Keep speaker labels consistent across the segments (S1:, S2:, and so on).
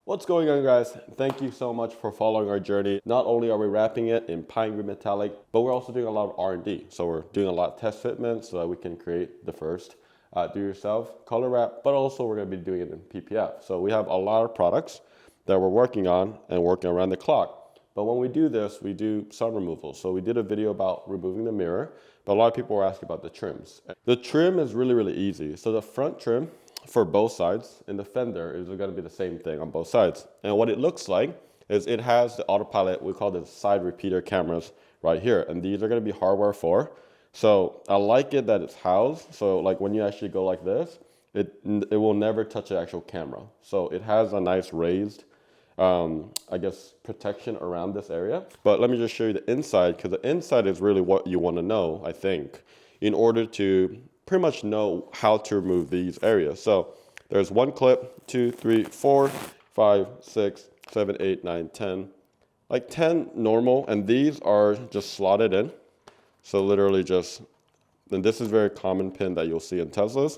S1: What's going on, guys? Thank you so much for following our journey. Not only are we wrapping it in pine green metallic, but we're also doing a lot of R&D. So we're doing a lot of test fitments so that we can create the first do-yourself color wrap, but also we're going to be doing it in PPF. So we have a lot of products that we're working on and working around the clock. But when we do this, we do some removal. So we did a video about removing the mirror, but a lot of people were asking about the trims. The trim is really easy. So the front trim for both sides in the Fender is going to be the same thing on both sides. And what it looks like is it has the autopilot, we call it side repeater cameras right here. And these are going to be hardware 4. So I like it that it's housed. So like when you actually go like this, it will never touch the actual camera. So it has a nice raised, I guess, protection around this area. But let me just show you the inside, because the inside is really what you want to know, I think, in order to pretty much know how to remove these areas. So there's 1 clip, 2, 3, 4, 5, 6, 7, 8, 9, 10, like 10 normal, and these are just slotted in. So literally just, and this is very common pin that you'll see in Teslas.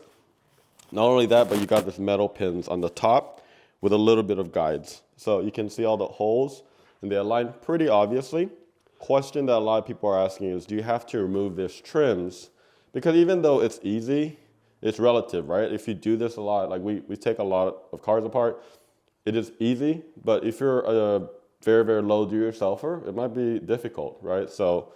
S1: Not only that, but you got this metal pins on the top with a little bit of guides. So you can see all the holes and they align pretty obviously. Question that a lot of people are asking is, do you have to remove these trims? Because even though it's easy, it's relative, right? If you do this a lot, like we take a lot of cars apart, it is easy, but if you're a very low do-yourselfer, it might be difficult, right? So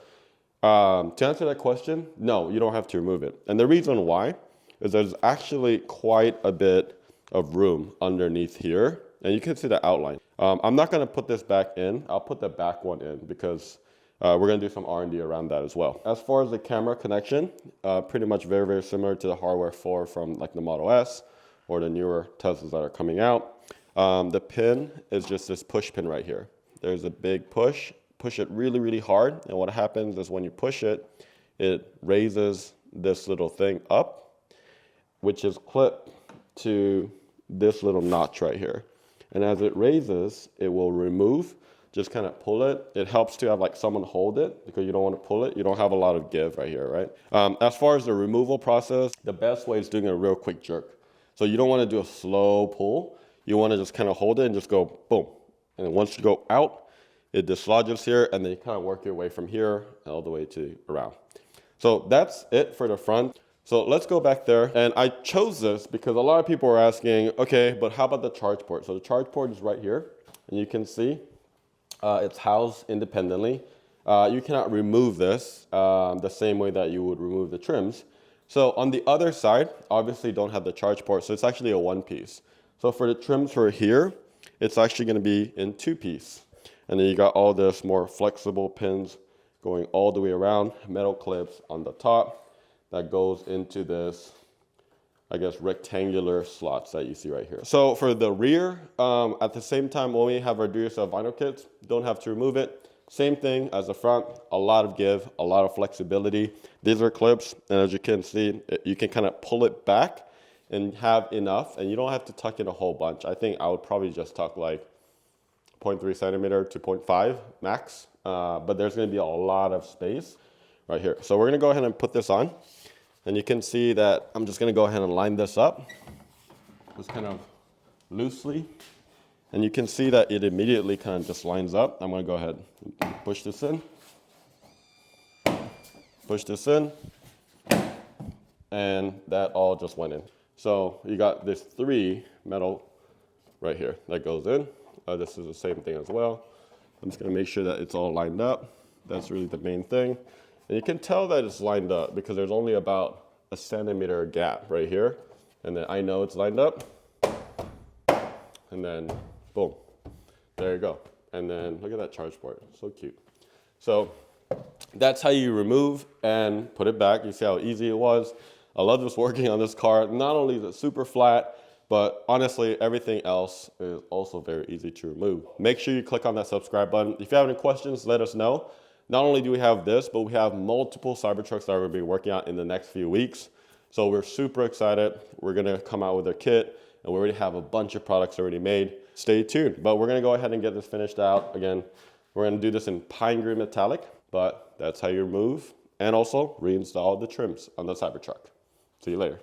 S1: to answer that question, no, you don't have to remove it. And the reason why is there's actually quite a bit of room underneath here, and you can see the outline. I'm not gonna put this back in, I'll put the back one in because we're going to do some R&D around that as well. As far as the camera connection, pretty much very similar to the hardware 4 from like the Model S or the newer Teslas that are coming out. The pin is just this push pin right here. There's a big push it really hard, and what happens is when you push it, it raises this little thing up, which is clipped to this little notch right here. And as it raises, it will remove. Just kind of pull it. It helps to have like someone hold it because you don't want to pull it. You don't have a lot of give right here, right? As far as the removal process, the best way is doing a real quick jerk. So you don't want to do a slow pull. You want to just kind of hold it and just go boom. And then once you go out, it dislodges here, and then you kind of work your way from here all the way to around. So that's it for the front. So let's go back there. And I chose this because a lot of people are asking, okay, but how about the charge port? So the charge port is right here, and you can see it's housed independently. You cannot remove this the same way that you would remove the trims. So on the other side, obviously don't have the charge port, so it's actually a 1-piece. So for the trims for here, it's actually going to be in 2-piece. And then you got all this more flexible pins going all the way around, metal clips on the top that goes into this, I guess, rectangular slots that you see right here. So for the rear, at the same time, when we have our do-yourself vinyl kits, don't have to remove it. Same thing as the front, a lot of give, a lot of flexibility. These are clips, and as you can see, you can kind of pull it back and have enough, and you don't have to tuck in a whole bunch. I think I would probably just tuck like 0.3 centimeter to 0.5 max, but there's gonna be a lot of space right here. So we're gonna go ahead and put this on. And you can see that I'm just gonna go ahead and line this up, just kind of loosely. And you can see that it immediately kind of just lines up. I'm gonna go ahead and push this in, and that all just went in. So you got this 3 metal right here that goes in. This is the same thing as well. I'm just gonna make sure that it's all lined up. That's really the main thing. And you can tell that it's lined up because there's only about a centimeter gap right here. And then I know it's lined up. And then boom, there you go. And then look at that charge port, so cute. So that's how you remove and put it back. You see how easy it was. I love just working on this car. Not only is it super flat, but honestly, everything else is also very easy to remove. Make sure you click on that subscribe button. If you have any questions, let us know. Not only do we have this, but we have multiple Cybertrucks that we're going to be working on in the next few weeks. So we're super excited. We're going to come out with a kit, and we already have a bunch of products already made. Stay tuned. But we're going to go ahead and get this finished out. Again, we're going to do this in pine green metallic, but that's how you remove and also reinstall the trims on the Cybertruck. See you later.